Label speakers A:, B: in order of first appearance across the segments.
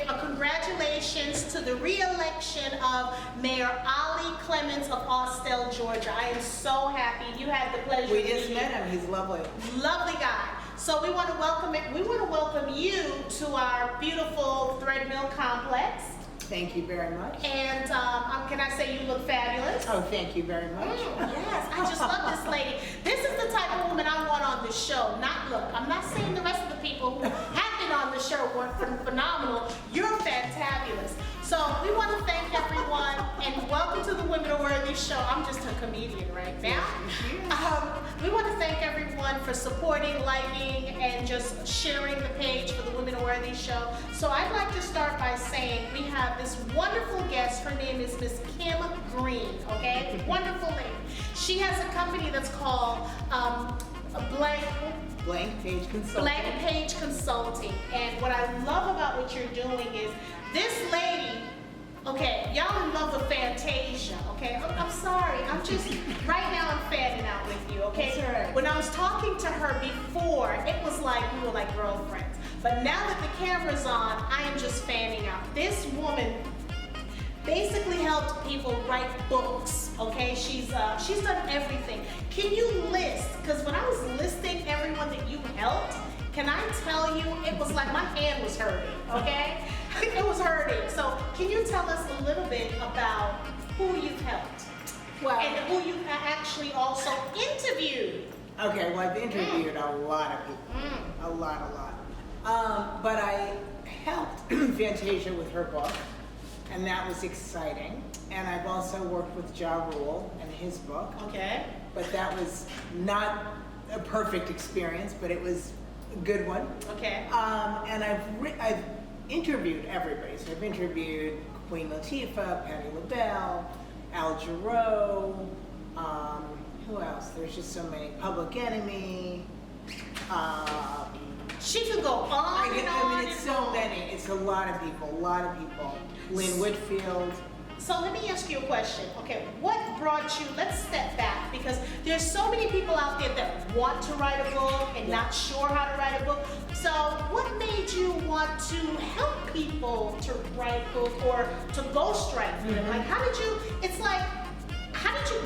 A: a congratulations to the re-election of Mayor Ali Clements of Austell, Georgia. I am so happy. You had the pleasure.
B: We just met him. He's lovely.
A: Lovely guy. So we want to welcome you to our beautiful Thread Mill complex.
B: Thank you very much.
A: And can I say you look fabulous?
B: Oh, thank you very much.
A: Yes, I just love this lady. This is the type of woman I want on the show. I'm not saying the rest of the people who have been on the show weren't phenomenal. You're fantabulous. So we want to thank everyone and welcome to the Women Are Worthy show. I'm just a comedian right now. We want to thank everyone for supporting, liking, and just sharing the page for the Women Are Worthy show. So I'd like to start by saying we have this wonderful guest. Her name is Miss Kim Green, okay? Wonderful lady. She has a company that's called
B: Blank Page Consulting.
A: Blank Page Consulting. And what I love about what you're doing is this lady, okay, y'all in love with Fantasia, okay? I'm sorry, right now I'm fanning out with you, okay?
B: That's all right.
A: When I was talking to her before, it was like we were like girlfriends. But now that the camera's on, I am just fanning out. This woman basically helped people write books, okay? She's done everything. Can you list, because when I was listing everyone that you helped, can I tell you, it was like my hand was hurting, okay? It was hurting. So can you tell us a little bit about who you've helped?
B: Well,
A: and who you actually also interviewed?
B: Okay, well, I've interviewed a lot of people. A lot. But I helped Fantasia with her book, and that was exciting. And I've also worked with Ja Rule and his book.
A: Okay.
B: But that was not a perfect experience, but it was a good one.
A: Okay.
B: And I've interviewed everybody. So I've interviewed Queen Latifah, Patti LaBelle, Al Jarreau, who else? There's just so many. Public Enemy.
A: She could go on and on.
B: I mean, it's so many. It's a lot of people. Lynn Whitfield.
A: So let me ask you a question. Okay, what brought you, let's step back, because there's so many people out there that want to write a book and not sure how to write a book. So what made you want to help people to write books or to ghostwrite for them? Like,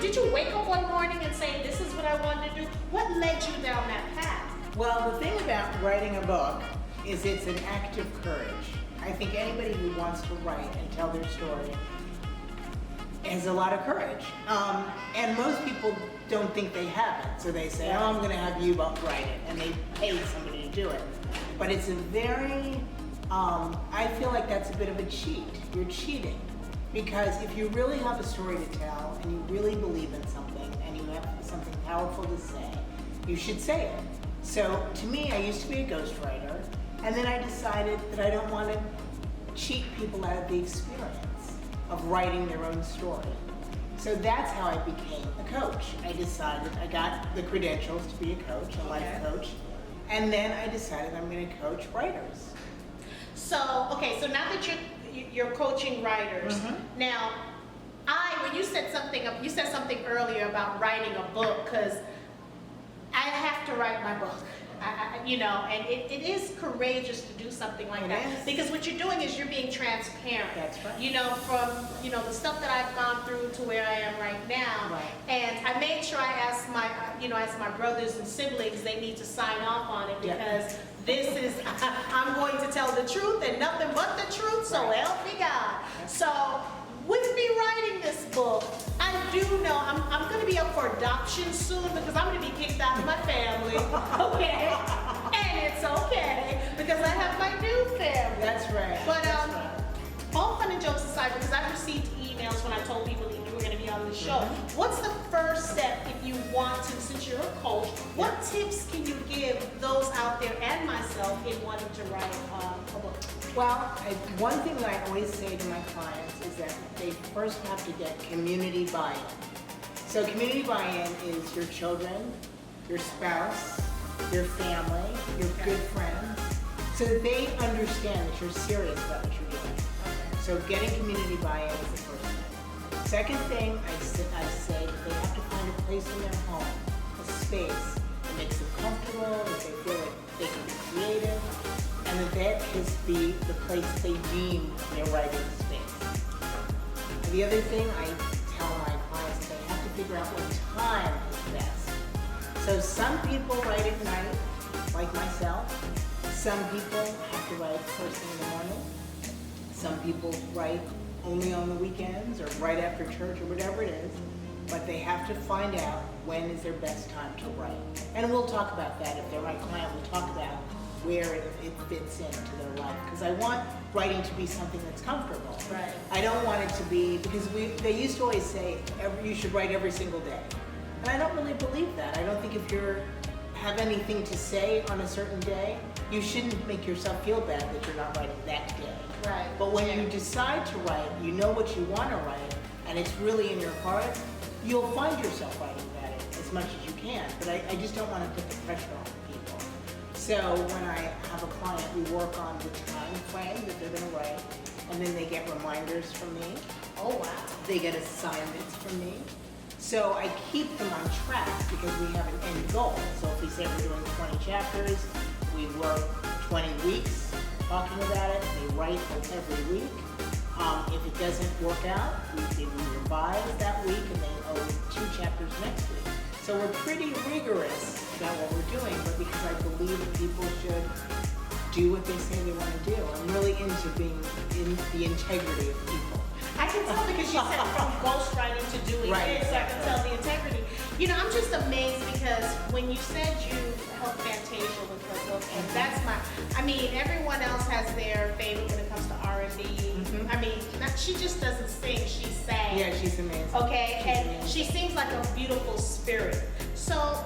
A: did you wake up one morning and say, this is what I wanted to do? What led you down that path?
B: Well, the thing about writing a book is it's an act of courage. I think anybody who wants to write and tell their story has a lot of courage. And most people don't think they have it. So they say, oh, I'm going to have you write it. And they pay somebody to do it. But it's a very, I feel like that's a bit of a cheat. You're cheating. Because if you really have a story to tell and you really believe in something and you have something powerful to say, you should say it. So to me, I used to be a ghostwriter. And then I decided that I don't want to cheat people out of the experience of writing their own story. So that's how I became a coach. I decided, I got the credentials to be a coach, a life coach, and then I decided I'm going to coach writers.
A: So, okay, so now that you're coaching writers, now, when you said something earlier about writing a book, because I have to write my book. And it is courageous to do something like that. Because what you're doing is you're being transparent.
B: That's right.
A: From, the stuff that I've gone through to where I am right now.
B: Right.
A: And I made sure I asked my brothers and siblings, they need to sign off on it because I'm going to tell the truth and nothing but the truth, so help me God. So, with me writing this book, I do know I'm going to be up for adoption soon because I'm going to be kicked out of my family, okay? And it's okay because I have my new family.
B: That's right.
A: But all fun and jokes aside, because I've received emails when I told people that you were going to be on the show. What's the first step if you want to, since you're a coach, what tips can you give those out there and myself in wanting to write a book?
B: Well, one thing that I always say to my clients is that they first have to get community buy-in. So community buy-in is your children, your spouse, your family, your good friends, so that they understand that you're serious about what you're doing. So getting community buy-in is the first thing. Second thing, I say that they have to find a place in their home, a space that makes them comfortable, that they feel like they can be creative, and that is the place they deem their writing space. And the other thing I tell my clients is they have to figure out what time is best. So some people write at night, like myself. Some people have to write first thing in the morning. Some people write only on the weekends or right after church or whatever it is. But they have to find out when is their best time to write. And we'll talk about that. If they're my client, we'll talk about where it fits into their life. Because I want writing to be something that's comfortable.
A: Right.
B: I don't want it to be, because they used to always say you should write every single day. And I don't really believe that. I don't think if you have anything to say on a certain day, you shouldn't make yourself feel bad that you're not writing that day.
A: Right.
B: But when you decide to write, you know what you want to write, and it's really in your heart, you'll find yourself writing about it as much as you can. But I just don't want to put the pressure on people. So when I have a client, we work on the time frame that they're going to write, and then they get reminders from me.
A: Oh, wow.
B: They get assignments from me. So I keep them on track because we have an end goal. So if we say we're doing 20 chapters, we work 20 weeks talking about it. They write every week. If it doesn't work out, we revise that week and they owe 2 chapters next week. So we're pretty rigorous about what we're doing, but because I believe that people should do what they say they want to do. I'm really into being in the integrity of people.
A: I can tell because you said from ghostwriting to doing
B: Right.
A: this, so I can tell the integrity. You know, I'm just amazed because when you said you helped Fantasia with her book, and that's I mean, everyone else has their favorite when it comes to R&B. I mean, she just doesn't sing, she sang.
B: Yeah, she's amazing.
A: Okay,
B: She's
A: and
B: amazing.
A: she sings like a beautiful spirit. So,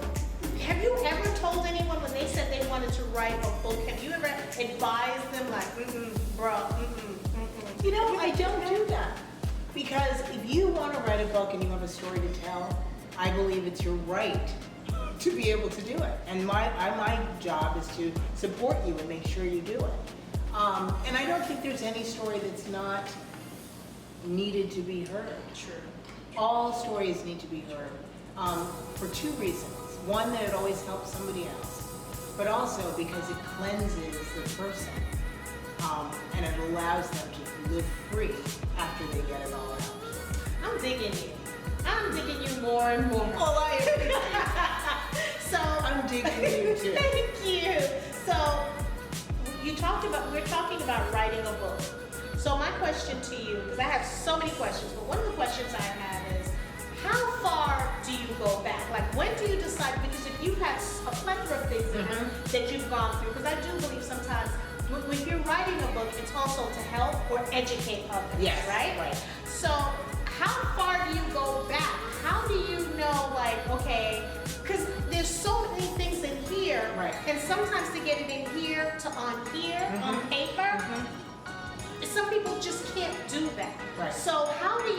A: have you ever told anyone when they said they wanted to write a book, have you ever advised them like, bro,
B: You know, I don't do that. Because if you want to write a book and you have a story to tell, I believe it's your right to be able to do it. And my job is to support you and make sure you do it. And I don't think there's any story that's not needed to be heard.
A: True.
B: All stories need to be heard for 2 reasons. One, that it always helps somebody else, but also because it cleanses the person and it allows them to live free after they get it all out.
A: I'm digging you. I'm digging you more and more.
B: Well, I appreciate
A: So
B: I'm digging you too.
A: Thank you. So we're talking about writing a book. So my question to you, because I have so many questions, but one of the questions I have is, how far do you go back? Like, when do you decide? Because if you've had a plethora of things that you've gone through, because I do believe sometimes when you're writing a book, it's also to help or educate others,
B: Yes,
A: right?
B: right.
A: So how far do you go back? How do you know, like, okay, because there's so many things in here,
B: Right.
A: and sometimes to get it in here to on here, on paper, some people just can't do that.
B: Right.
A: So how do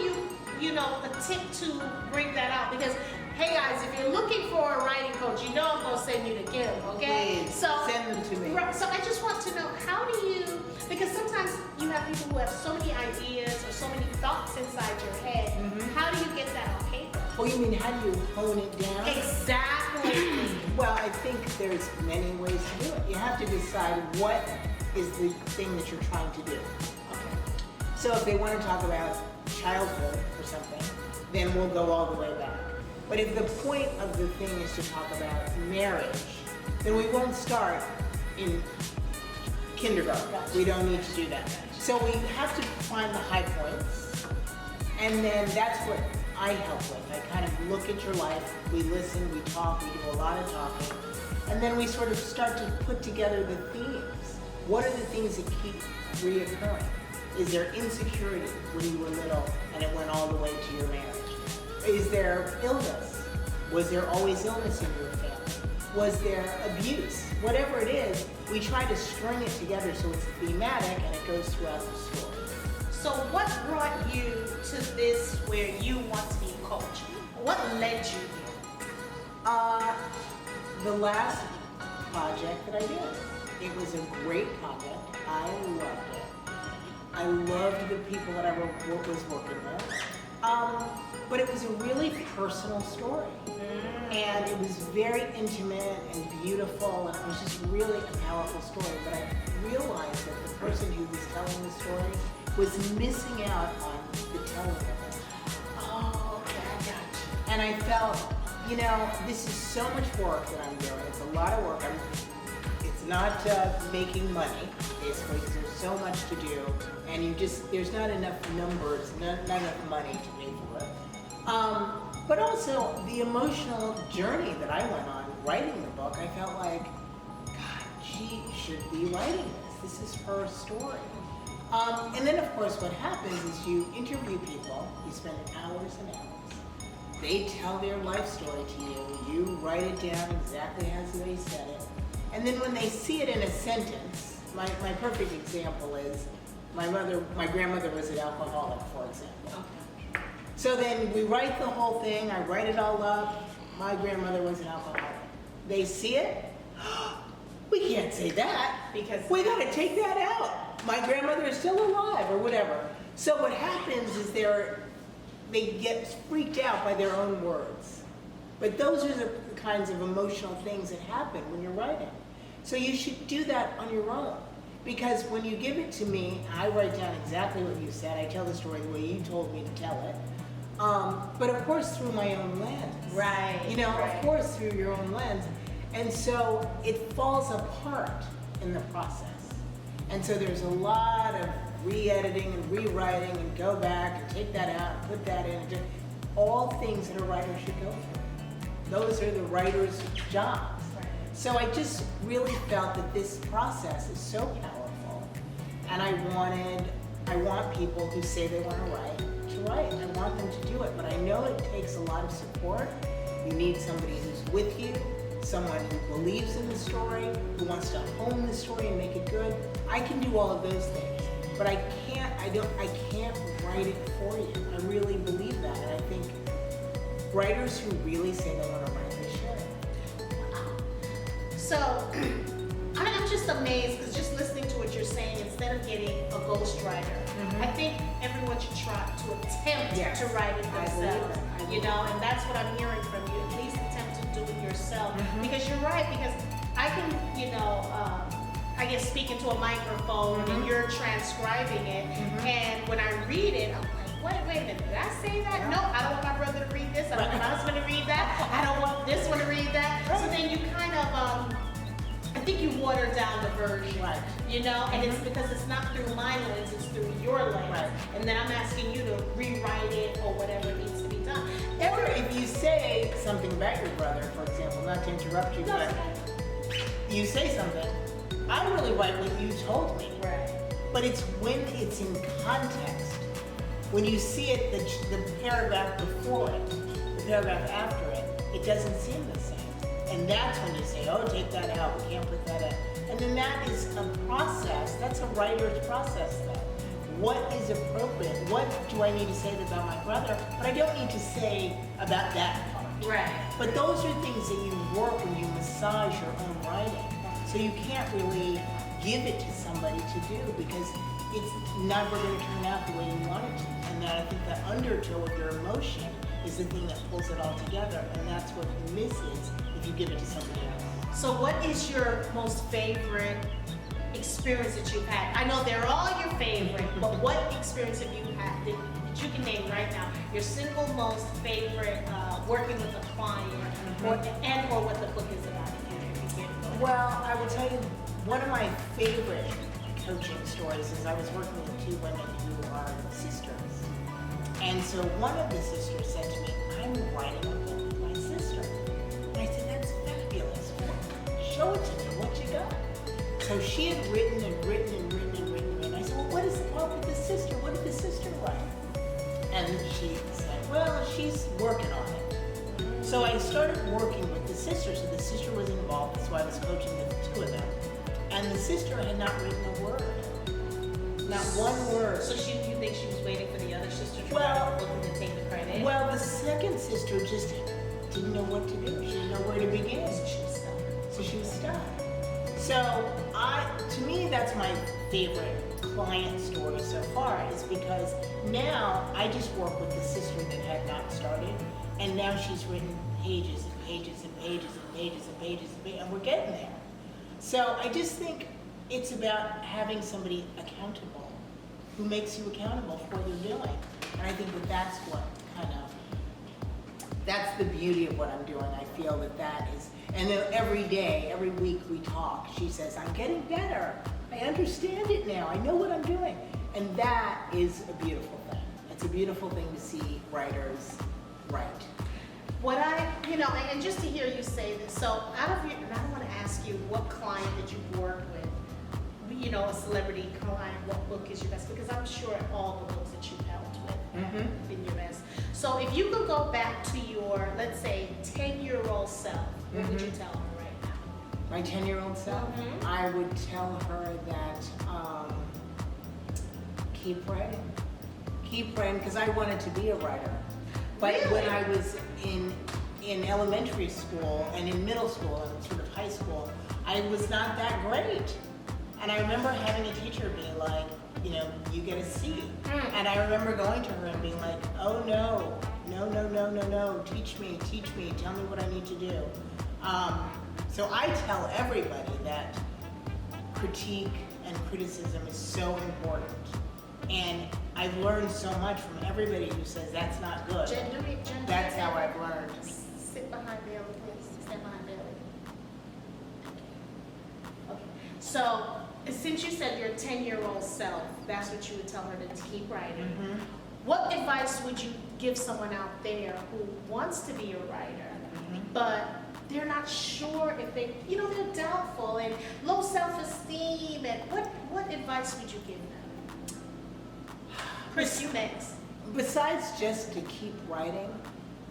A: you know, attempt to bring that out? Because, hey guys, if you're looking for a writing coach, you know I'm going to send you to Gil, okay?
B: Please,
A: So
B: send them to me.
A: Right, so I just want to know, how do you, because sometimes you have people who have so many ideas or so many thoughts inside your head, how do you get that on paper?
B: Well, you mean how do you hone it down?
A: Exactly.
B: Well, I think there's many ways to do it. You have to decide what is the thing that you're trying to do.
A: Okay.
B: So if they want to talk about childhood or something, then we'll go all the way back. But if the point of the thing is to talk about marriage, then we won't start in kindergarten.
A: Gotcha.
B: We don't need to do that. So we have to find the high points, and then that's what I help with. I kind of look at your life, we listen, we talk, we do a lot of talking, and then we sort of start to put together the themes. What are the things that keep reoccurring? Is there insecurity when you were little and it went all the way to your marriage? Is there illness? Was there always illness in your family? Was there abuse? Whatever it is, we try to string it together so it's thematic and it goes throughout the story.
A: So what brought you to this where you want to be a coach? What led you here?
B: The last project that I did, it was a great project. I loved it. I loved the people that I was working with. but it was a really personal story. And it was very intimate and beautiful, and it was just really a powerful story. But I realized that the person who was telling the story was missing out on the telling of it. Oh, okay, I got you. And I felt, this is so much work that I'm doing. It's a lot of work. It's not making money, basically, because there's so much to do, and there's not enough numbers, not enough money to pay for it. But also the emotional journey that I went on writing the book, I felt like, God, she should be writing this. This is her story. And then, of course, what happens is you interview people, you spend hours and hours. They tell their life story to you. You write it down exactly as they said it. And then when they see it in a sentence, my perfect example is my grandmother was an alcoholic, for example.
A: Okay.
B: So then we write the whole thing, I write it all up, my grandmother was an alcoholic. They see it, we can't say that,
A: Because
B: we gotta take that out. My grandmother is still alive, or whatever. So what happens is they get freaked out by their own words. But those are the kinds of emotional things that happen when you're writing. So you should do that on your own. Because when you give it to me, I write down exactly what you said. I tell the story the way you told me to tell it. But of course through my own lens.
A: Right.
B: Of course through your own lens. And so it falls apart in the process. And so there's a lot of re-editing and rewriting and go back and take that out and put that in. All things that a writer should go through. Those are the writer's jobs.
A: Right.
B: So I just really felt that this process is so powerful. And I want people who say they want to write. I want them to do it, but I know it takes a lot of support. You need somebody who's with you, someone who believes in the story, who wants to hone the story and make it good. I can do all of those things, but I can't write it for you. I really believe that, and I think writers who really say they want to write, they should.
A: So, I'm just amazed because just listening to what you're saying, instead of getting a ghostwriter, I think everyone should try to attempt
B: Yes.
A: to write it
B: I believe
A: themselves.
B: that.
A: And that's what I'm hearing from you. At least attempt to do it yourself. Because you're right, because I can, I guess speak into a microphone and you're transcribing it, and when I read it, I'm like, wait a minute, did I say that?
B: Yeah.
A: No, I don't want my brother to read this, I don't want my husband to read that, I don't want this one to read that. So then you kind of, I think you water down the version,
B: Right.
A: And it's because it's not through my lens, it's through your lens.
B: Right.
A: And then I'm asking you to rewrite it or whatever needs to be done.
B: Or if you say something about your brother, for example, not to interrupt you,
A: No,
B: but you say something, I really write what you told me.
A: right.
B: But it's when it's in context. When you see it, the paragraph before it, the paragraph after it, it doesn't seem the same. And that's when you say, oh, take that out, we can't put that in. And then that is a process, that's a writer's process though. What is appropriate? What do I need to say about my brother? But I don't need to say about that part.
A: Right.
B: But those are things that you work when you massage your own writing. So you can't really give it to somebody to do because it's never going to turn out the way you want it to. And then I think the undertow of your emotion is the thing that pulls it all together. And that's what misses if you give it to somebody else.
A: So what is your most favorite experience that you've had? I know they're all your favorite, but what experience have you had that you can name right now? Your single most favorite working with a client or what the book is about? If you can.
B: Well, I will tell you, one of my favorite coaching stories is I was working with two women who are sisters. And so one of the sisters said to me, I'm writing a book with my sister. And I said, that's fabulous. Show it to me, what you got? So she had written and written and written and written. And I said, well, what is the problem with the sister? What did the sister write? And she said, well, she's working on it. So I started working with the sister. So the sister was involved. So I was coaching the two of them. And the sister had not written a word. Not one word.
A: So you think she was waiting for the other sister to
B: Well-
A: write the book and then take the credit?
B: Well, the second sister just didn't know what to do. She didn't know where to begin.
A: She was stuck.
B: So she was stuck. So to me, that's my favorite client story so far is because now I just work with the sister that had not started And now she's written pages and pages and pages and pages and pages and pages, and we're getting there. So I just think it's about having somebody accountable, who makes you accountable for what you're doing. And I think that that's what that's the beauty of what I'm doing. I feel that is, and then every day, every week we talk, she says, I'm getting better. I understand it now. I know what I'm doing. And that is a beautiful thing. It's a beautiful thing to see writers write.
A: What and just to hear you say this, so out of your, and I want to ask you what client that you've worked with, a celebrity client, what book is your best? Because I'm sure all the books that you've helped with have been your best. So if you could go back to your, let's say, 10-year-old self, what would you tell her right now?
B: My 10-year-old self, I would tell her that keep writing. Keep writing, because I wanted to be a writer. But
A: Really?
B: when I was in elementary school and in middle school and sort of high school, I was not that great. And I remember having a teacher be like, you get a C. And I remember going to her and being like, oh no, teach me, tell me what I need to do. So I tell everybody that critique and criticism is so important. And I've learned so much from everybody who says that's not good. That's how I've learned.
A: Sit behind Bailey, please. Stand behind Bailey. Okay. So, since you said your 10-year-old self, that's what you would tell her to keep writing. What advice would you give someone out there who wants to be a writer, but they're not sure if they, they're doubtful and low self-esteem, and what advice would you give them? Chris, you next.
B: Besides just to keep writing,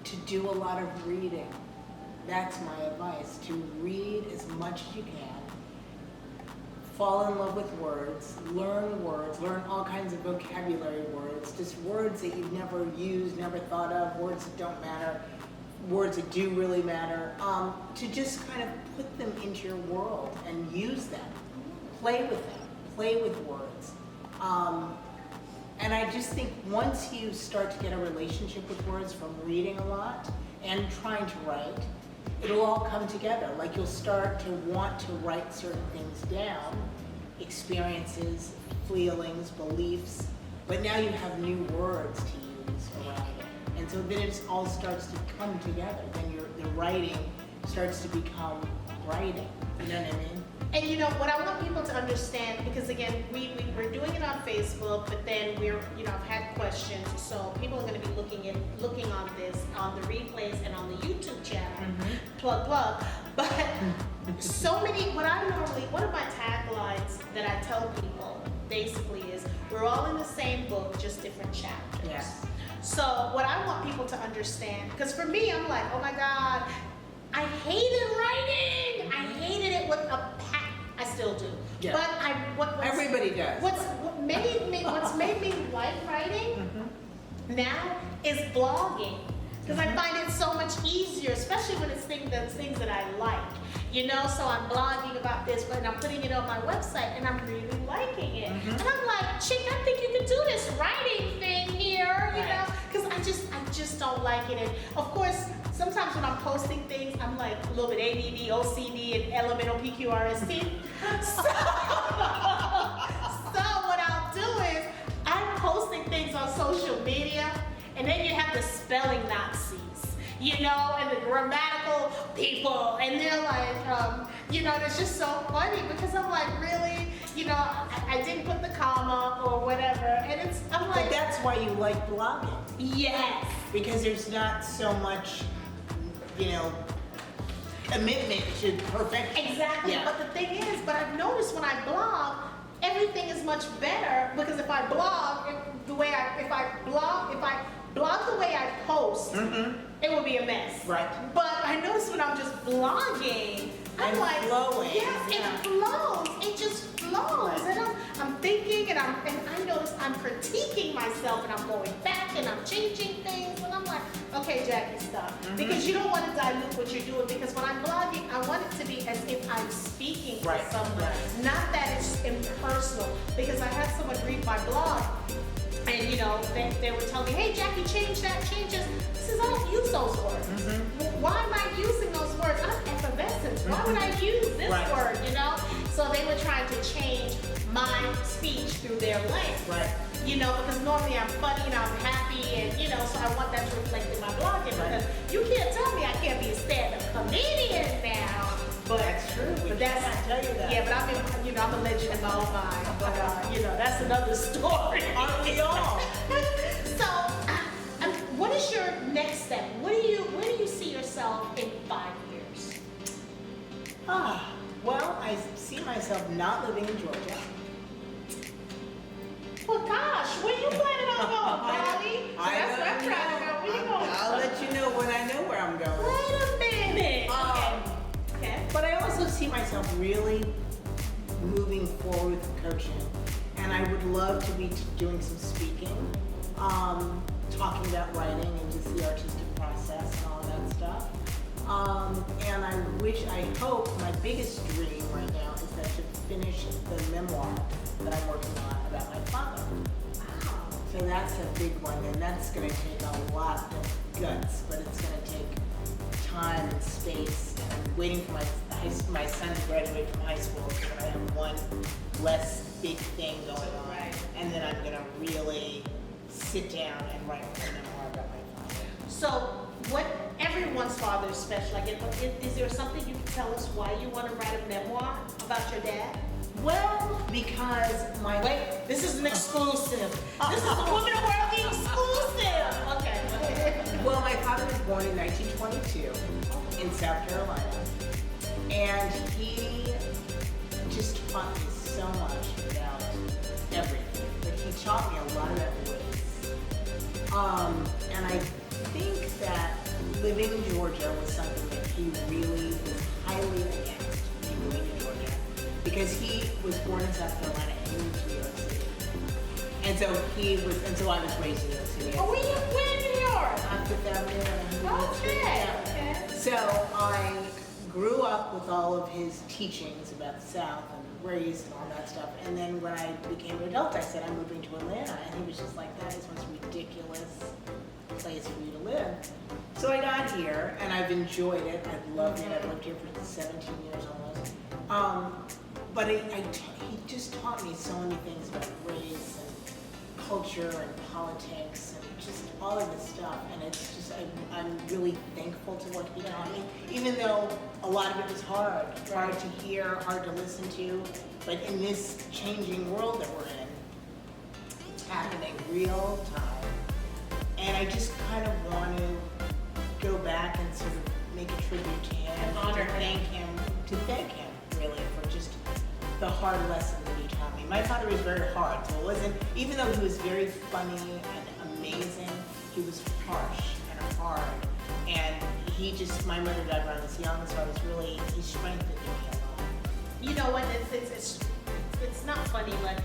B: to do a lot of reading. That's my advice, to read as much as you can. Fall in love with words, learn all kinds of vocabulary words, just words that you've never used, never thought of, words that don't matter, words that do really matter, to just kind of put them into your world and use them. Play with them, play with words. And I just think once you start to get a relationship with words from reading a lot and trying to write, it'll all come together. Like you'll start to want to write certain things down, experiences, feelings, beliefs, but now you have new words to use around it. And so then it all starts to come together. Then the writing starts to become writing. You know what I mean?
A: And what I want people to understand, because again, we're doing it on Facebook, but then I've had questions, so people are going to be looking on this, on the replays and on the YouTube channel, plug. But so many, one of my taglines that I tell people basically is, we're all in the same book, just different chapters.
B: Yes.
A: So what I want people to understand, because for me, I'm like, oh my God, I hated writing. I hated it with a passion. I still do.
B: Yeah.
A: But
B: everybody does.
A: What's made me like writing now is blogging, because I find it so much easier, especially when it's things that I like. So I'm blogging about this, but I'm putting it on my website, and I'm really liking it. And I'm like, chick, I think you could do this writing thing here, because I just don't like it. And of course, sometimes when I'm posting things, I'm like a little bit ADD, OCD, and elemental PQRST. So what I'll do is, I'm posting things on social media, and then you have the spelling Nazis, and the grammatical people, and they're like, it's just so funny, because I'm like, really? I didn't put the comma or whatever, and I'm like.
B: But that's why you like blogging.
A: Yes.
B: Because there's not so much, commitment to perfection.
A: Exactly.
B: Yeah.
A: But the thing is, I've noticed when I blog, everything is much better, because if I blog if I blog the way I post, it would be a mess.
B: Right.
A: But I notice when I'm just blogging, I'm
B: And
A: like,
B: flowing,
A: yes,
B: yeah.
A: it flows. It just flows.
B: Right.
A: And I'm thinking, and I notice I'm critiquing myself, and I'm going back, and I'm changing things, and I'm like, okay, Jackie, stop. Because you don't want to dilute what you're doing, because when I'm blogging, I want it to be as if I'm speaking to
B: Right.
A: someone,
B: Right.
A: not that it's impersonal. Because I had someone read my blog, and they were telling me, hey, Jackie, change that, change this. I says, I don't use those words. this
B: Right.
A: word, you know? So they were trying to change my speech through their lens.
B: Right.
A: You know, because normally I'm funny and I'm happy and, you know, so I want that to reflect in my blogging because you can't tell me I can't be a stand-up comedian now. But
B: That's true.
A: But that's
B: I tell you that.
A: Yeah, but I'm a legend in my own mind. But that's another story.
B: Aren't we all?
A: So, what is your next step? Where do you see yourself in 5 years?
B: Well, I see myself not living in Georgia.
A: Well, gosh, where you planning on going, Bali? That's where I'm trying to go. Where you going?
B: I'll let you know when I know where I'm going.
A: Wait a minute. Okay.
B: But I also see myself really moving forward with coaching. And I would love to be doing some speaking, talking about writing and just the artistic process and all of that stuff. And I hope, my biggest dream right now is that to finish the memoir that I'm working on about my father.
A: Wow.
B: So that's a big one, and that's going to take a lot of guts, but it's going to take time and space. And I'm waiting for my son to graduate from high school so that I have one less big thing going on.
A: Right.
B: And then I'm going to really sit down and write a memoir about my father.
A: So, what everyone's father is special. Like, is there something you can tell us why you want to write a memoir about your dad?
B: Well, because
A: Wait, this is an exclusive. This is a Women of Worthy exclusive. Okay.
B: Well, my father was born in 1922 in South Carolina, and he just taught me so much about everything. But he taught me a lot about race. And I think that living in Georgia was something that he really was highly against, me moving to Georgia, because he was born in South Carolina and he moved to New York City. And so I was raised in New York City.
A: Oh, where in New York?
B: On Fifth Avenue.
A: Okay.
B: So I grew up with all of his teachings about the South and race and all that stuff. And then when I became an adult, I said, I'm moving to Atlanta. And he was just like, that is the most ridiculous place for you to live. So I got here and I've enjoyed it. I've loved it. I've lived here for 17 years almost. But he just taught me so many things about race and culture and politics and just all of this stuff. And it's just, I'm really thankful to what he taught me, even though a lot of it was hard to hear, hard to listen to. But in this changing world that we're in, it's happening real time. And I just kind of want to go back and sort of make a tribute to him,
A: And honor
B: to thank him really for just the hard lesson that he taught me. My father was very hard, so it wasn't, even though he was very funny and amazing, he was harsh and hard. And my mother died when I was young, so he strengthened me a lot.
A: You know what? It's not funny, but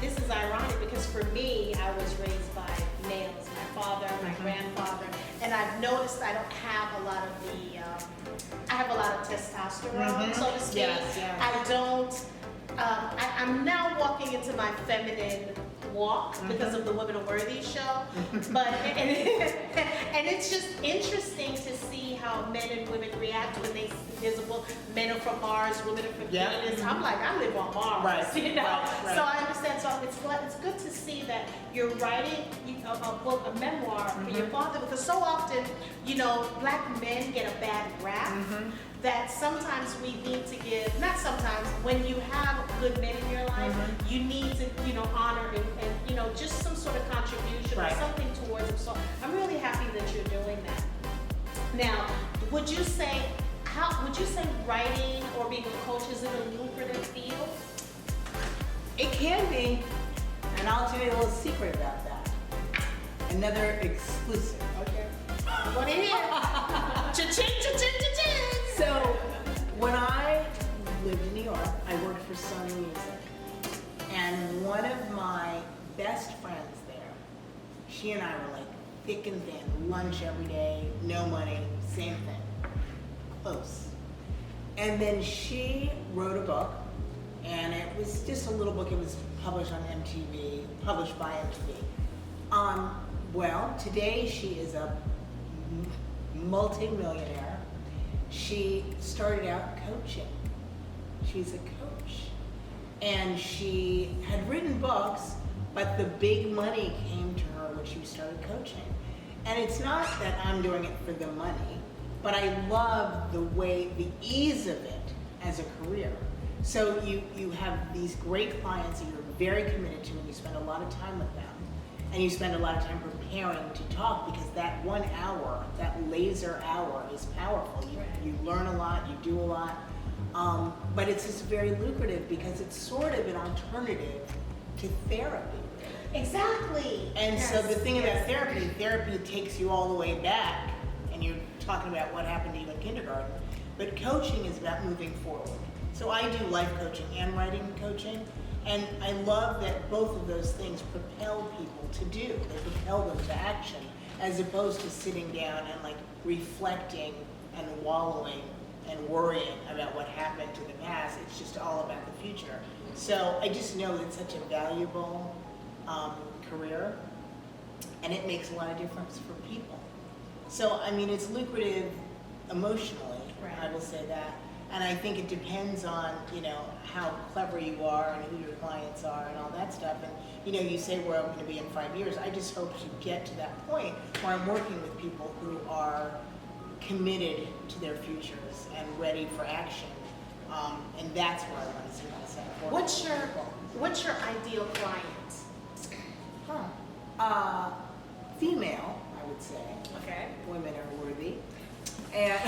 A: this is ironic because for me, I was raised by males, my father, my grandfather, and I've noticed I don't have a lot of I have a lot of testosterone, so to speak.
B: Yes.
A: I don't, I'm now walking into my feminine walk because of the Women Are Worthy show, but, and it's just interesting to see how men and women react when there's a book, Men Are From Mars, Women Are From Venus. I'm like, I live on Mars,
B: Right.
A: you know?
B: Right.
A: So I understand, so it's good to see that you're writing a book, a memoir for your father, because so often, black men get a bad rap. That sometimes we need to give, not sometimes, when you have good men in your life, you need to, honor and just some sort of contribution or something towards them. So I'm really happy that you're doing that. Now, would you say writing or being a coach is it a lucrative field?
B: It can be, and I'll tell you a little secret about that. Another exclusive, okay?
A: What it is? Cha-ching, cha-ching, cha-ching!
B: So, when I lived in New York, I worked for Sony Music. And one of my best friends there, she and I were like thick and thin, lunch every day, no money, same thing. Close. And then she wrote a book, and it was just a little book. It was published on MTV, published by MTV. Well, today she is a multi-millionaire. She started out coaching She's a coach. And she had written books, but the big money came to her when she started coaching. And it's not that I'm doing it for the money, but I love the ease of it as a career. So you have these great clients that you're very committed to, and you spend a lot of time with them. And you spend a lot of time preparing to talk, because that 1 hour, that laser hour is powerful. You learn a lot, you do a lot. But it's just very lucrative because it's sort of an alternative to therapy.
A: Exactly.
B: And so the thing about therapy takes you all the way back, and you're talking about what happened to you in kindergarten. But coaching is about moving forward. So I do life coaching and writing coaching, and I love that both of those things propel people to do. They propel them to action, as opposed to sitting down and like reflecting and wallowing and worrying about what happened to the past. It's just all about the future. So I just know it's such a valuable career, and it makes a lot of difference for people. So I mean, it's lucrative emotionally,
A: Right.
B: I will say that. And I think it depends on, how clever you are and who your clients are and all that stuff. And, you say where I'm going to be in 5 years. I just hope to get to that point where I'm working with people who are committed to their futures and ready for action. And that's where I want to see myself.
A: What's your ideal client?
B: Female, I would say.
A: Okay.
B: Women are worthy. And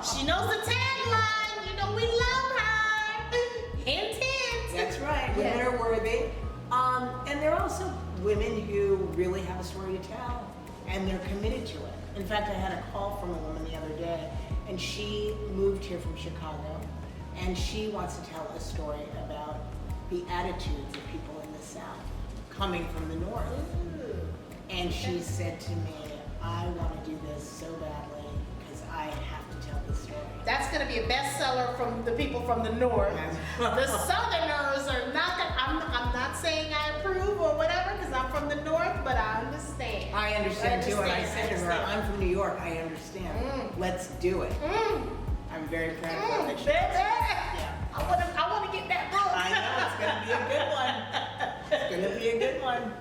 A: She knows the tagline. We love her. Hint, hint.
B: that's right.
A: Yes.
B: Women are worthy. And they're also women who really have a story to tell, and they're committed to it. In fact, I had a call from a woman the other day, and she moved here from Chicago, and she wants to tell a story about the attitudes of people in the South coming from the North. And she said to me, I want to do this so badly because I have to tell this story.
A: That's going to be a bestseller from the people from the North. The Southerners are not going to, I'm not saying I approve or whatever, because I'm from the North, but I understand.
B: I understand too, and I said to her, I'm from New York, I understand. Let's do it. I'm very proud of her that she
A: Yeah. I want to get that book.
B: I know, it's going to be a good one. It's going to be a good one.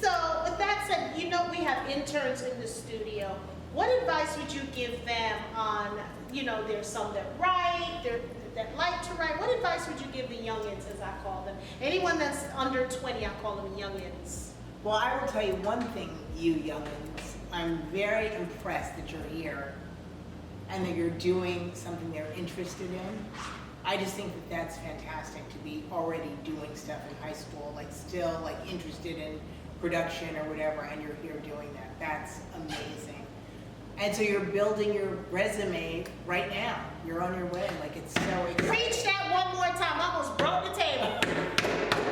A: So with that said, we have interns in the studio. What advice would you give them on, there's some that write, that like to write. What advice would you give the youngins, as I call them? Anyone that's under 20, I call them youngins.
B: Well, I will tell you one thing, you youngins. I'm very impressed that you're here and that you're doing something they're interested in. I just think that that's fantastic to be already doing stuff in high school, still interested in production or whatever, and you're here doing that. That's amazing. And so you're building your resume right now. You're on your way. It's so exciting.
A: Preach that one more time. I almost broke the table.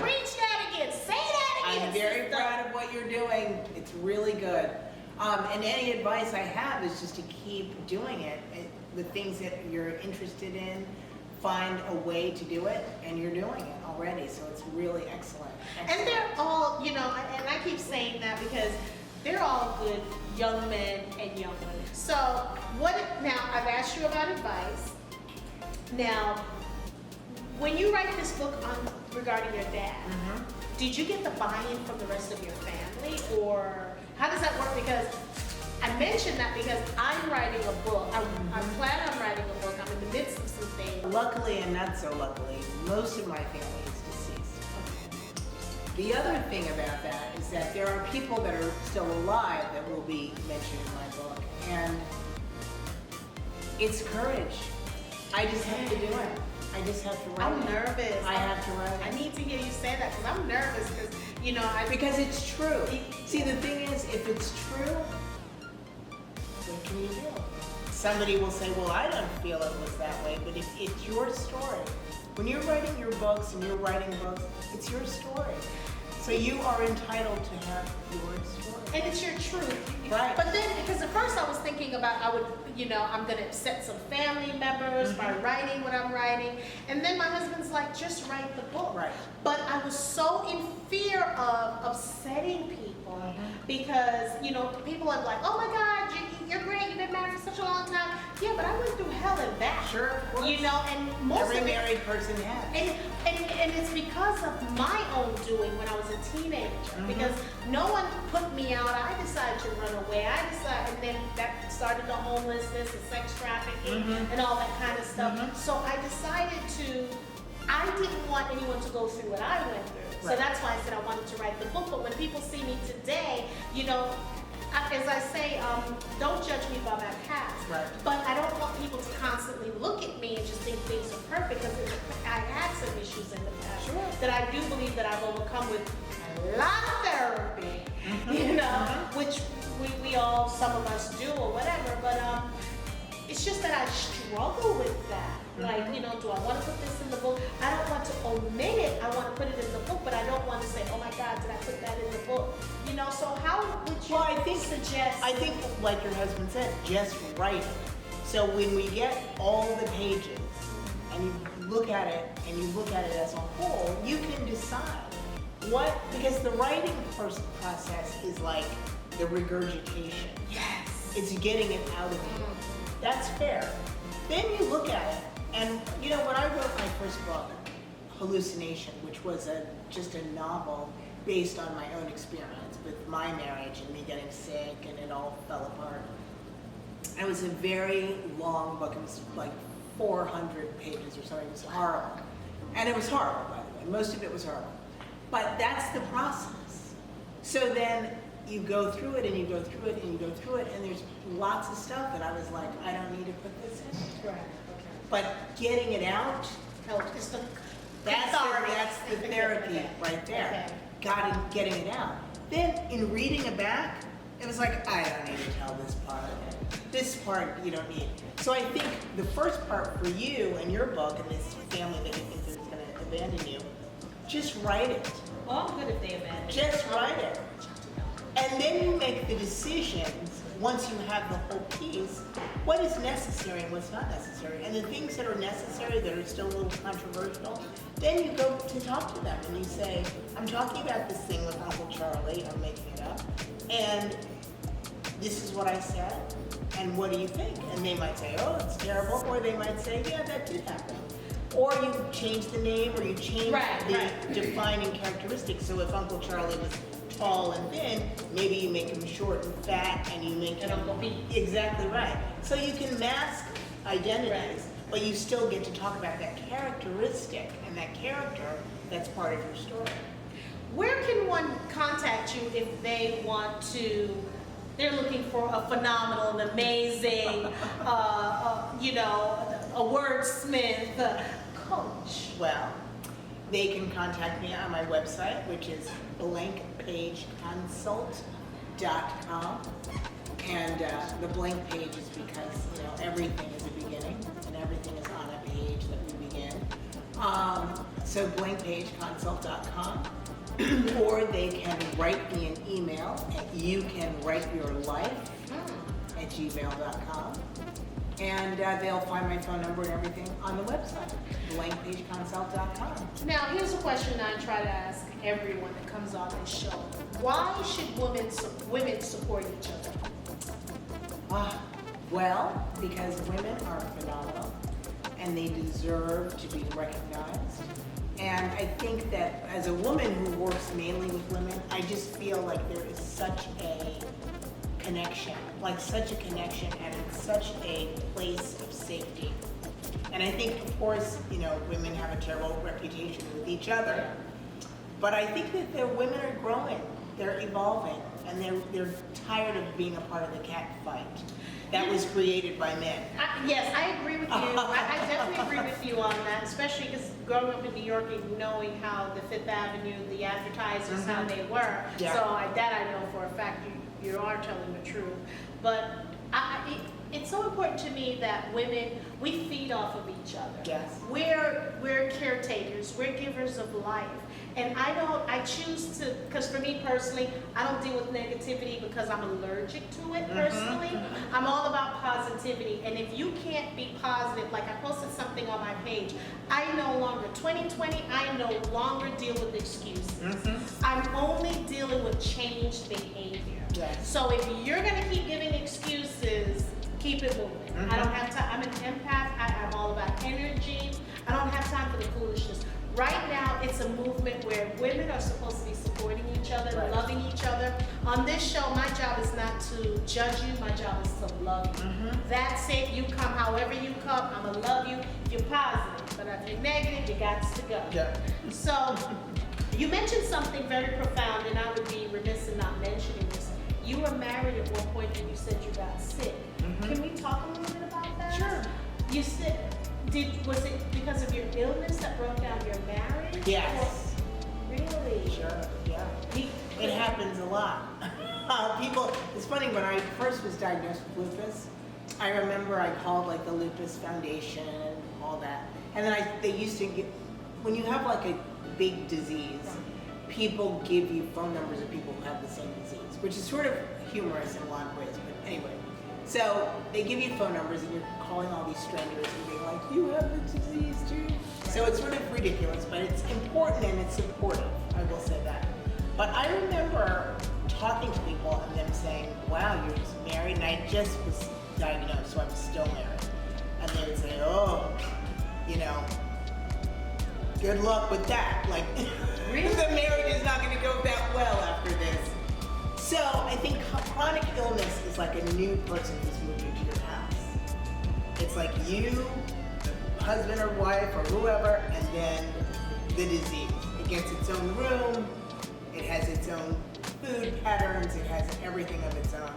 A: Preach that again. Say that again.
B: I'm very proud of what you're doing. It's really good. And any advice I have is just to keep doing it. The things that you're interested in, find a way to do it, and you're doing it already. So it's really excellent.
A: And they're all, and I keep saying that because they're all good young men and young women. So now I've asked you about advice. Now, when you write this book regarding your dad, did you get the buy-in from the rest of your family, or how does that work? Because I mentioned that because I'm writing a book. I plan on writing a book. I'm in the midst of some things.
B: Luckily and not so luckily, most of my family is deceased. The other thing about that is that there are people that are still alive that will be mentioned in my book, and it's courage. I just have to do it. I just have to write.
A: I'm nervous.
B: I have to write.
A: I need to hear you say that because I'm nervous because,
B: Because it's true. See, the thing is, if it's true, what can you do? Somebody will say, well, I don't feel it was that way, but if it's your story. When you're writing your books and you're writing books, it's your story. So you are entitled to have your story.
A: And it's your truth.
B: Right.
A: But then, because at first I was thinking about, I'm going to upset some family members by writing what I'm writing. And then my husband's like, just write the book.
B: Right.
A: But I was so in fear of upsetting people because, people are like, oh my God, you're great, you've been married for such a long time. Yeah, but I went through hell than that.
B: Sure, of course.
A: You know, and most
B: Every
A: of it,
B: married person has.
A: and it's because of my own doing when I was a teenager. Because no one put me out. I decided to run away. And then that started the homelessness, the sex trafficking, and all that kind of stuff. So I decided I didn't want anyone to go through what I went through. So
B: Right.
A: that's why I said I wanted to write the book. But when people see me today, you know, as I say, don't judge me by my past.
B: Right.
A: But I don't want people to constantly look at me and just think things are perfect, because I had some issues in the past
B: Sure.
A: that I do believe that I've overcome with a lot of therapy, you know, which we all, some of us do or whatever, but it's just that I struggle with that. Like, you know, do I want to put this in the book? I don't want to omit it. I want to put it in the book, but I don't want to say, oh my God, did I put that in the book? You know, so how would you suggest?
B: I think, like your husband said, just write it. So when we get all the pages and you look at it as a whole, you can decide because the writing process is like the regurgitation.
A: Yes.
B: It's getting it out of you. That's fair. Then you look at it, and you know, when I wrote my first book, Hallucination, which was just a novel based on my own experience with my marriage and me getting sick and it all fell apart. It was a very long book. It was like 400 pages or something. It was horrible. And it was horrible, by the way. Most of it was horrible. But that's the process. So then you go through it and you go through it and you go through it, and there's lots of stuff that I was like, I don't need to put this in.
A: Right. Okay.
B: But getting it out,
A: It's the
B: that's the therapy
A: Okay.
B: right there.
A: Okay.
B: Getting it out. Then in reading it back, it was like, I don't need to tell this part. This part you don't need. So I think the first part for you and your book and this family that you think is going to abandon you, just write it.
A: Well, I'm good if they abandon.
B: Just write it. And then you make the decisions, once you have the whole piece, what is necessary and what's not necessary. And the things that are necessary that are still a little controversial, then you go to talk to them and you say, I'm talking about this thing with Uncle Charlie, I'm making it up, and this is what I said, and what do you think? And they might say, oh, it's terrible, or they might say, yeah, that did happen. Or you change the name, or you change the defining characteristics. So if Uncle Charlie was tall and thin, maybe you make him short and fat, and you make him
A: Uncle Pete.
B: Exactly right. So you can mask identities, but you still get to talk about that characteristic and that character that's part of your story.
A: Where can one contact you if they want to? They're looking for a phenomenal, an amazing, you know, a wordsmith, coach.
B: Well, they can contact me on my website, which is blankpageconsult.com. And the blank page is because, you know, everything is a beginning and everything is on a page that we begin. So blankpageconsult.com. Or they can write me an email at youcanwriteyourlife@gmail.com. And they'll find my phone number and everything on the website, blankpageconsult.com.
A: Now, here's a question I try to ask everyone that comes on this show. Why should women support each other?
B: Well, because women are phenomenal and they deserve to be recognized. And I think that as a woman who works mainly with women, I just feel like there is such a connection, and it's such a place of safety. And I think, of course, you know, women have a terrible reputation with each other, but I think that the women are growing, they're evolving, and they're tired of being a part of the cat fight that was created by men.
A: Yes, I agree with you. I definitely agree with you on that, especially because growing up in New York and knowing how the Fifth Avenue, the advertisers, how they were.
B: Yeah.
A: So that I know for a fact you are telling the truth. But it's so important to me that women, we feed off of each other.
B: Yes.
A: We're caretakers, we're givers of life. And I choose to, because for me personally, I don't deal with negativity because I'm allergic to it personally. I'm all about positivity. And if you can't be positive, like I posted something on my page, 2020, I no longer deal with excuses. I'm only dealing with changed behavior.
B: Yes.
A: So if you're gonna keep giving excuses, keep it moving. I don't have time. I'm an empath. about energy. I don't have time for the foolishness. Right now, it's a movement where women are supposed to be supporting each other,
B: Right.
A: loving each other. On this show, my job is not to judge you, my job is to love you. That's it. You come however you come, I'm gonna love you if you're positive. But if you're negative, you got to go.
B: Yeah.
A: So, you mentioned something very profound, and I would be remiss in not mentioning this. You were married at one point, and you said you got sick. Can we talk a little bit about that?
B: Sure.
A: You said, was it because of your illness that broke down your marriage?
B: Yes.
A: Or- really?
B: Sure, yeah.
A: He-
B: It happens a lot. It's funny, when I first was diagnosed with lupus, I remember I called like the Lupus Foundation and all that. And then they used to give, when you have like a big disease, people give you phone numbers of people who have the same disease, which is sort of humorous in a lot of ways, but anyway. So they give you phone numbers and you're calling all these strangers and being like, you have the disease too. So it's sort of ridiculous, but it's important and it's supportive, I will say that. But I remember talking to people and them saying, wow, you're just married, and I just was diagnosed, so I'm still married. And they would say, oh, you know, good luck with that. Like,
A: Really?
B: the marriage is not gonna go that well after this. So I think chronic illness is like a new person who's moved into your house. It's like you, husband or wife or whoever, and then the disease. It gets its own room, it has its own food patterns, it has everything of its own.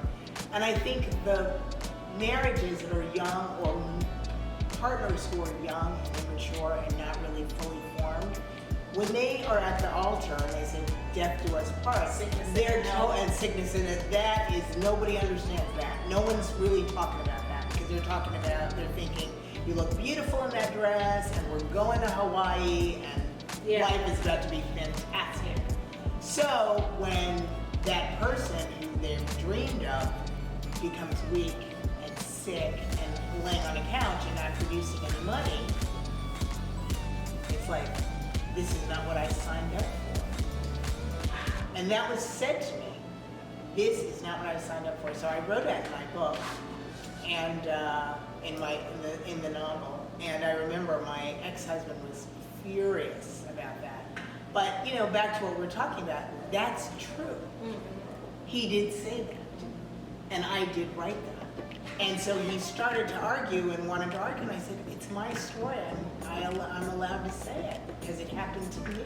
B: And I think the marriages that are young, or partners who are young and immature and not really fully formed, when they are at the altar and they say, death do us part,
A: Sickness
B: they're
A: and health.
B: and sickness, and that is, nobody understands that. No one's really talking about that, because they're thinking, you look beautiful in that dress, and we're going to Hawaii, and
A: Yeah.
B: life is about to be fantastic. So when that person who they've dreamed of becomes weak and sick and laying on a couch and not producing any money, it's like, this is not what I signed up for. And that was said to me. This is not what I signed up for. So I wrote that in my book, and in the novel. And I remember my ex-husband was furious about that. But you know, back to what we're talking about, that's true. He did say that, and I did write that. And so he started to argue and wanted to argue, and I said, it's my story, and I'm allowed to say it, because it happened to me.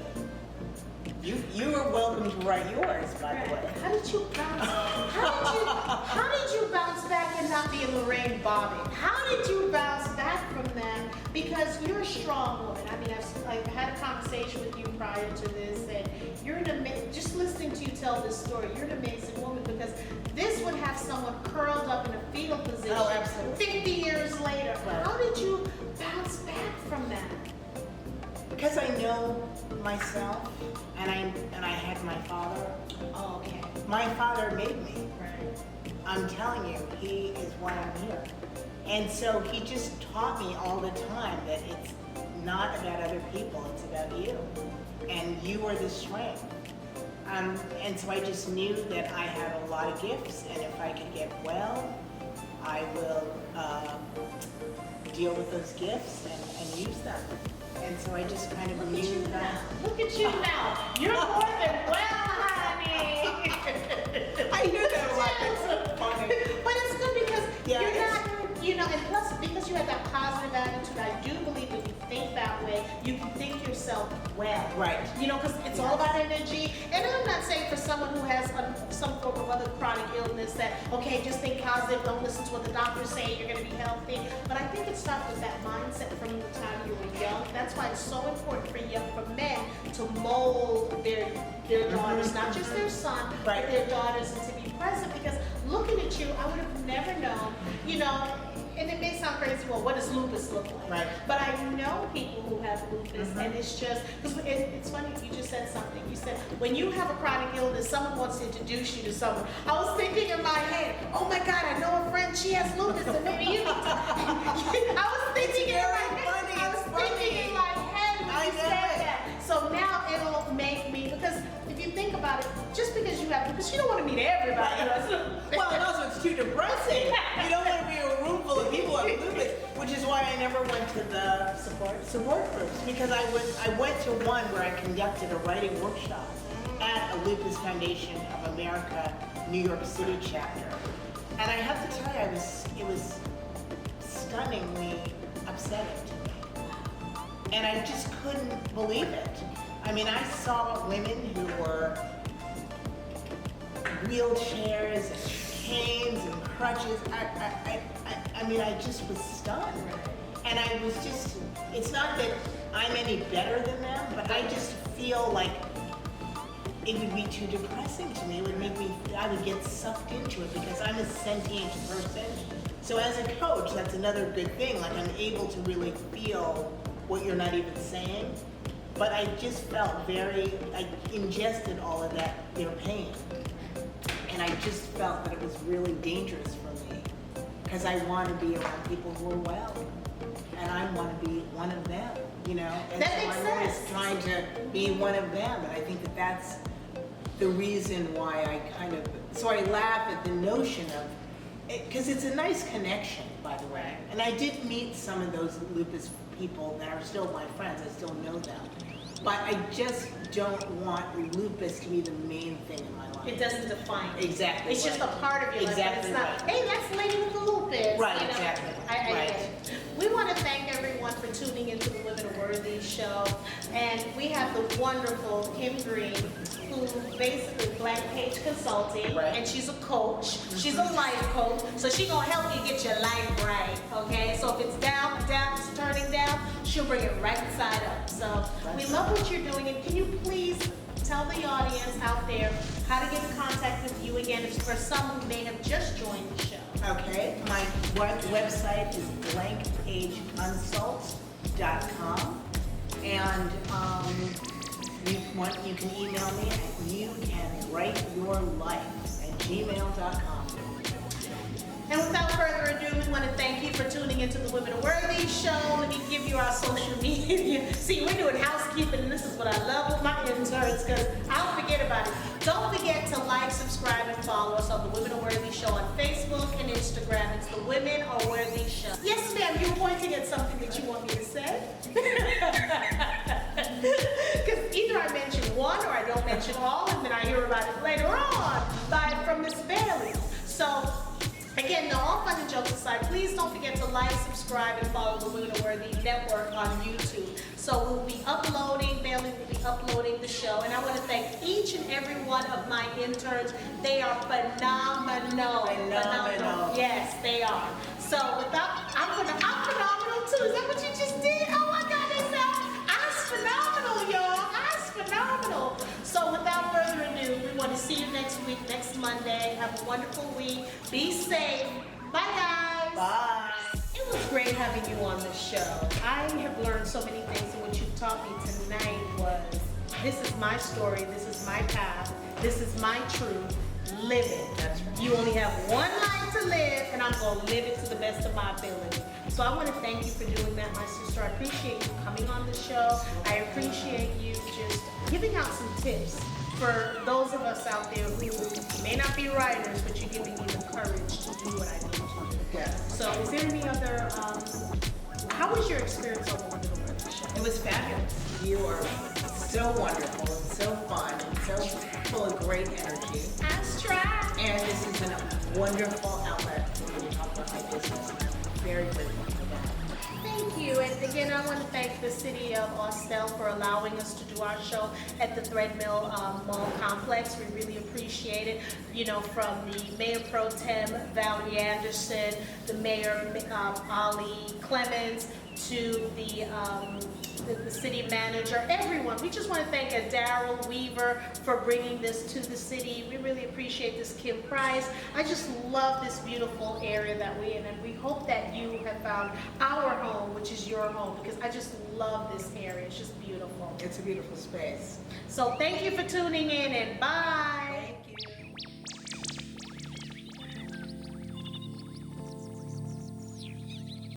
B: You are welcome to write yours, by the way.
A: How did you bounce? How did you bounce back and not be a Lorraine Bobbitt? How did you bounce back from that? Because you're a strong woman. I mean, I've had a conversation with you prior to this, and you're an amazing. Just listening to you tell this story, you're an amazing woman, because this would have someone curled up in a fetal position.
B: Oh, absolutely.
A: 50 years later.
B: Right.
A: How did you bounce back from that?
B: Because I know myself, and I had my father.
A: Oh, okay.
B: My father made me.
A: Right.
B: I'm telling you, he is why I'm here. And so he just taught me all the time that it's not about other people, it's about you. And you are the strength. And so I just knew that I had a lot of gifts, and if I could get well, I will deal with those gifts and use them. And so I just kind of
A: Look at
B: knew
A: you
B: that.
A: now. Look at you now. You're more than well, honey.
B: I hear that a lot. That's so funny.
A: But it's good because
B: Yeah,
A: you're
B: it's-
A: not, you know, and plus because you have that positive attitude, I do believe when you think that way, you can think yourself well.
B: Right.
A: You know, because it's all about energy. And I'm not saying for someone who has some form of other chronic illness that, okay, just think positive, don't listen to what the doctors say, you're going to be healthy. But I think it starts with that mindset from the time you were young. That's why it's so important for men to mold their daughters, not just their son,
B: Right.
A: but their daughters, and to be present. Because looking at you, I would have never known, you know, and it may sound crazy, well, what does lupus look like?
B: Right.
A: But I know people who have lupus, and it's just, because it's funny, you just said something. You said, when you have a chronic illness, someone wants to introduce you to someone. I was thinking in my head, oh my God, I know a friend, she has lupus, and maybe you need to. I was thinking in my
B: very
A: head.
B: funny,
A: I was
B: it's
A: thinking
B: funny.
A: in my head when
B: I
A: you
B: know
A: said
B: it.
A: that. So now it'll make me, because if you think about it, just because you have lupus, you don't want to meet everybody. who has lupus.
B: Well, and also it's too depressing. You don't want to be in a room full of people who have lupus, which is why I never went to the support groups, because I went to one where I conducted a writing workshop at a Lupus Foundation of America New York City chapter, and I have to tell you, it was stunningly upsetting to me, and I just couldn't believe it. I mean, I saw women who were wheelchairs and canes and crutches. I mean, I just was stunned. And I was just, it's not that I'm any better than them, but I just feel like it would be too depressing to me. It would make me, I would get sucked into it because I'm a sentient person. So as a coach, that's another good thing. Like, I'm able to really feel what you're not even saying. But I just felt I ingested all of that, their pain. And I just felt that it was really dangerous for me because I want to be around people who are well. And I want to be one of them, you know? And
A: That
B: so
A: makes
B: I'm always
A: sense.
B: trying to be one of them. And I think that that's the reason why so I laugh at the notion of, because it's a nice connection, by the way. And I did meet some of those lupus people that are still my friends. I still know them. But I just don't want lupus to be the main thing in my life.
A: It doesn't define it.
B: Exactly
A: It's just a
B: right.
A: part of your life.
B: Exactly
A: But it's not,
B: right.
A: hey, that's Lady with the Lupus.
B: Right,
A: you know?
B: exactly.
A: I
B: Right.
A: get it. We want to thank everyone for tuning into the Women Are Worthy show. And we have the wonderful Kim Green, who basically Blank Page Consulting,
B: Right.
A: and she's a coach. She's a life coach, so she's going to help you get your life right, okay? So if it's down, it's turning down, she'll bring it right side up. So we love what you're doing, and can you please tell the audience out there how to get in contact with you again if for some who may have just joined the show.
B: Okay, my website is blankpageconsult.com, and you can email me at youcanwriteyourlife@gmail.com.
A: And without further ado, we want to thank you for tuning into the Women Are Worthy show. Let me give you our social media. See, we're doing housekeeping, and this is what I love with my interns, because I'll forget about it. Don't forget to like, subscribe, and follow us on the Women Are Worthy show on Facebook and Instagram. It's the Women Are Worthy show. Yes, ma'am, you're pointing at something that you want me to say? Because either I mention one or I don't mention all, and then I hear about it later on from Miss Bailey. So, again, no, all fun and jokes aside, please don't forget to like, subscribe, and follow the Women Are Worthy Network on YouTube. So we'll be uploading, Bailey will be uploading the show, and I want to thank each and every one of my interns. They are phenomenal.
B: Phenomenal.
A: Yes, they are. So I'm phenomenal too. Is that what you just did? Oh my God, they sound, I'm phenomenal, y'all. I'm phenomenal. So without further ado, we want to see you next week, next Monday. Have a wonderful week. Be safe. Bye, guys.
B: Bye.
A: It was great having you on the show. I have learned so many things, and what you taught me tonight was, this is my story, this is my path, this is my truth. Live it.
B: That's right.
A: You only have one life to live, and I'm going to live it to the best of my ability. So I want to thank you for doing that, my sister. I appreciate you coming on the show. I appreciate you just giving out some tips for those of us out there who may not be writers, but you're giving me the courage to do what I need to do.
B: Yeah.
A: So is there any other, how was your experience on the Women Are Worthy show?
B: It was fabulous. You are so wonderful and so fun and so full of great energy.
A: Let's try.
B: And this is a wonderful outlet for me to talk about my business. And I'm very grateful for that.
A: Thank you. And again, I want to thank the city of Austell for allowing us to do our show at the Threadmill Mall Complex. We really appreciate it. You know, from the Mayor Pro Tem, Valerie Anderson, the Mayor, Ali Clemens, to the city manager, everyone. We just want to thank Daryl Weaver for bringing this to the city. We really appreciate this, Kim Price. I just love this beautiful area that we're in, and we hope that you have found our home, which is your home, because I just love this area. It's just beautiful.
B: It's a beautiful space.
A: So thank you for tuning in, and bye.